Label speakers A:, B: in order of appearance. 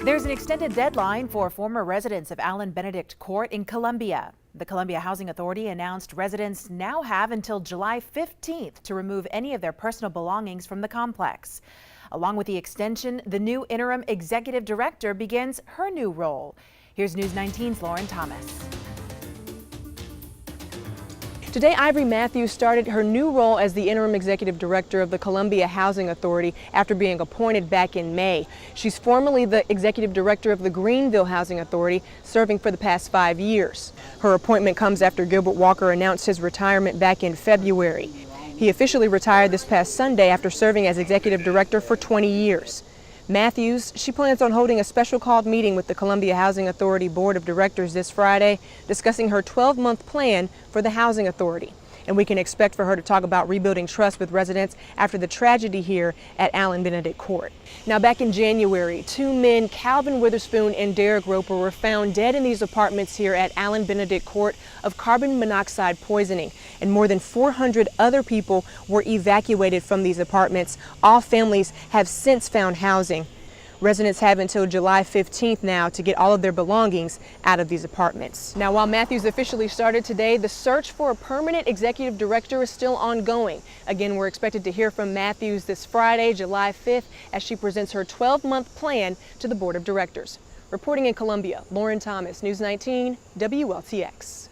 A: There's an extended deadline for former residents of Allen Benedict Court in Columbia. The Columbia Housing Authority announced residents now have until July 15th to remove any of their personal belongings from the complex. Along with the extension, the new interim executive director begins her new role. Here's News 19's Lauren Thomas.
B: Today, Ivory Matthews started her new role as the interim executive director of the Columbia Housing Authority after being appointed back in May. She's formerly the executive director of the Greenville Housing Authority, serving for the past 5 years. Her appointment comes after Gilbert Walker announced his retirement back in February. He officially retired this past Sunday after serving as executive director for 20 years. Matthews, she plans on holding a special called meeting with the Columbia Housing Authority Board of Directors this Friday, discussing her 12-month plan for the Housing Authority. And we can expect for her to talk about rebuilding trust with residents after the tragedy here at Allen Benedict Court. Now, back in January, 2 men, Calvin Witherspoon and Derek Roper, were found dead in these apartments here at Allen Benedict Court of carbon monoxide poisoning. And more than 400 other people were evacuated from these apartments. All families have since found housing. Residents have until July 15th now to get all of their belongings out of these apartments. Now, while Matthews officially started today, the search for a permanent executive director is still ongoing. Again, we're expected to hear from Matthews this Friday, July 5th, as she presents her 12-month plan to the Board of Directors. Reporting in Columbia, Lauren Thomas, News 19, WLTX.